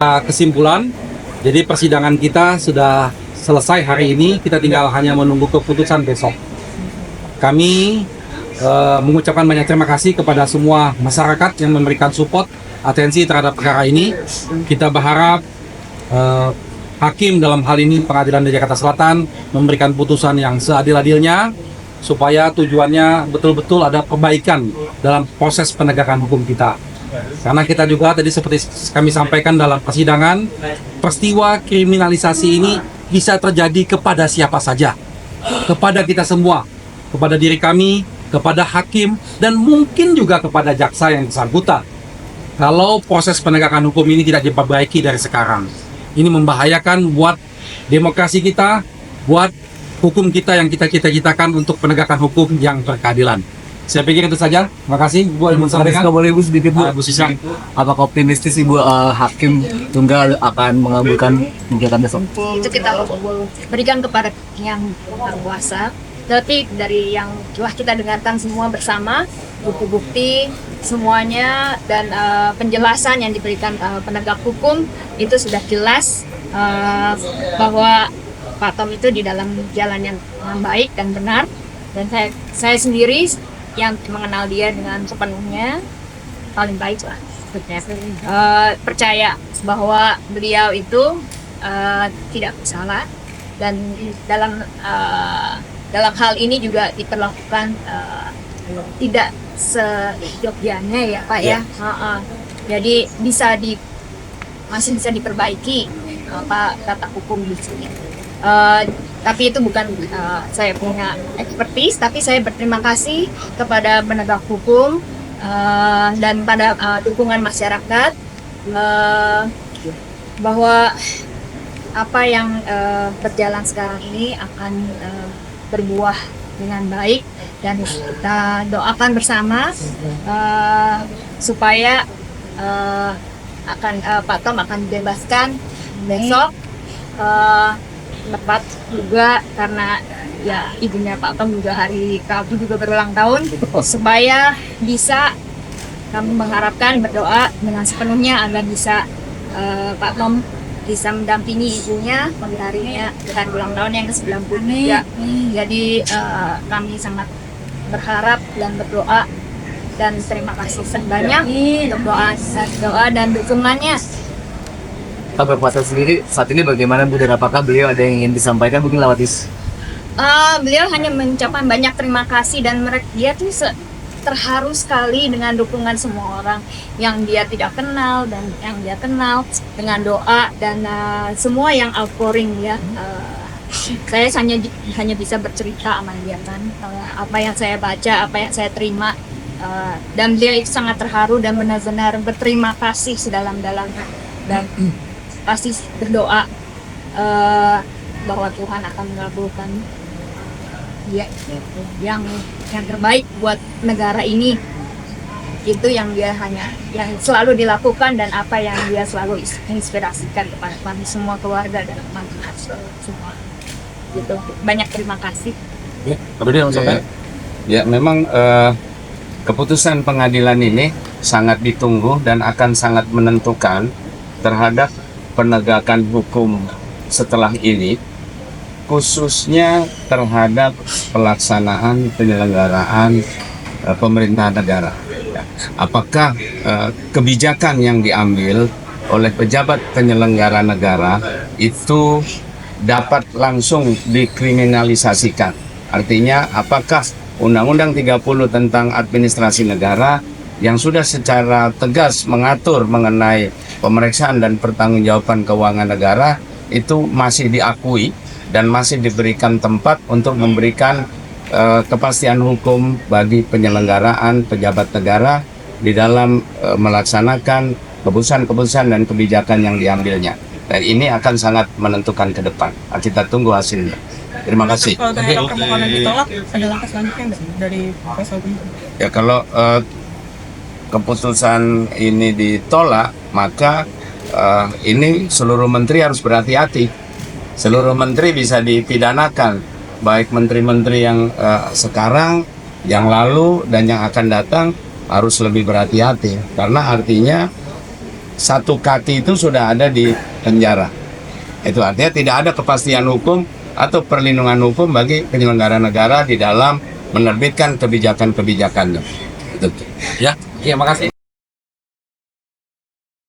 ada kesimpulan. Jadi persidangan kita sudah selesai hari ini, kita tinggal hanya menunggu keputusan besok. Kami mengucapkan banyak terima kasih kepada semua masyarakat yang memberikan support, atensi terhadap perkara ini. Kita berharap hakim dalam hal ini Pengadilan Negeri Jakarta Selatan memberikan putusan yang seadil-adilnya, supaya tujuannya betul-betul ada perbaikan dalam proses penegakan hukum kita. Karena kita juga tadi seperti kami sampaikan dalam persidangan, peristiwa kriminalisasi ini bisa terjadi kepada siapa saja, kepada kita semua, kepada diri kami, kepada hakim, dan mungkin juga kepada jaksa yang bersangkutan. Kalau proses penegakan hukum ini tidak diperbaiki dari sekarang, ini membahayakan buat demokrasi kita, buat hukum kita yang kita cita-citakan untuk penegakan hukum yang berkeadilan. Saya pikir itu saja. Terima kasih, Bu. Boleh Bu sedikit Bu. Bu Sisa. Apakah optimistis Ibu hakim tunggal akan mengabulkan gugatan besok? Itu kita berikan kepada yang berkuasa. Tapi dari yang telah kita dengarkan semua bersama, bukti-bukti semuanya dan penjelasan yang diberikan penegak hukum itu sudah jelas bahwa Pak Tom itu di dalam jalan yang baik dan benar. Dan saya sendiri yang mengenal dia dengan sepenuhnya paling baik lah. Percaya bahwa beliau itu tidak bersalah, dan dalam hal ini juga diperlakukan tidak seyogyanya ya Pak ya. Jadi masih bisa diperbaiki tata hukum di sini. Tapi itu bukan saya punya expertise, tapi saya berterima kasih kepada penegak hukum dan pada dukungan masyarakat bahwa apa yang berjalan sekarang ini akan berbuah dengan baik, dan kita doakan bersama supaya Pak Tom akan dibebaskan besok. Tepat juga karena ya ibunya Pak Tom juga hari Rabu juga berulang tahun, supaya bisa kami mengharapkan berdoa dengan sepenuhnya agar bisa Pak Tom bisa mendampingi ibunya pada harinya dengan ulang tahun yang ke-93. Jadi kami sangat berharap dan berdoa, dan terima kasih sebanyak untuk doa dan dukungannya. Pak Berkuasa sendiri saat ini bagaimana Bu, dan apakah beliau ada yang ingin disampaikan mungkin lewat beliau hanya mengucapkan banyak terima kasih, dan dia tuh terharu sekali dengan dukungan semua orang yang dia tidak kenal dan yang dia kenal, dengan doa dan semua yang outpouring ya. Saya hanya bisa bercerita sama dia kan, apa yang saya baca, apa yang saya terima, dan dia itu sangat terharu dan benar-benar berterima kasih sedalam-dalamnya, dan pasti berdoa bahwa Tuhan akan mengabulkan dia yang terbaik buat negara ini. Itu yang dia yang selalu dilakukan, dan apa yang dia selalu inspirasikan kepada kami semua, keluarga dan teman-teman semua. Gitu. Banyak terima kasih. Ya, memang keputusan pengadilan ini sangat ditunggu dan akan sangat menentukan terhadap penegakan hukum setelah ini, khususnya terhadap pelaksanaan penyelenggaraan pemerintahan negara. Apakah kebijakan yang diambil oleh pejabat penyelenggara negara itu dapat langsung dikriminalisasikan? Artinya, apakah Undang-Undang 30 tentang administrasi negara yang sudah secara tegas mengatur mengenai pemeriksaan dan pertanggungjawaban keuangan negara itu masih diakui dan masih diberikan tempat untuk memberikan kepastian hukum bagi penyelenggaraan pejabat negara di dalam melaksanakan keputusan-keputusan dan kebijakan yang diambilnya. Dan ini akan sangat menentukan ke depan. Kita tunggu hasilnya. Terima kasih. Kalau ternyata permohonan ditolak, ada langkah selanjutnya dari kuasa hukum? Ya, kalau keputusan ini ditolak, maka ini seluruh menteri harus berhati-hati. Seluruh menteri bisa dipidanakan, baik menteri-menteri yang sekarang, yang lalu, dan yang akan datang harus lebih berhati-hati. Karena artinya satu kaki itu sudah ada di penjara. Itu artinya tidak ada kepastian hukum atau perlindungan hukum bagi penyelenggara negara di dalam menerbitkan kebijakan-kebijakannya. Itu. Ya, oke, makasih.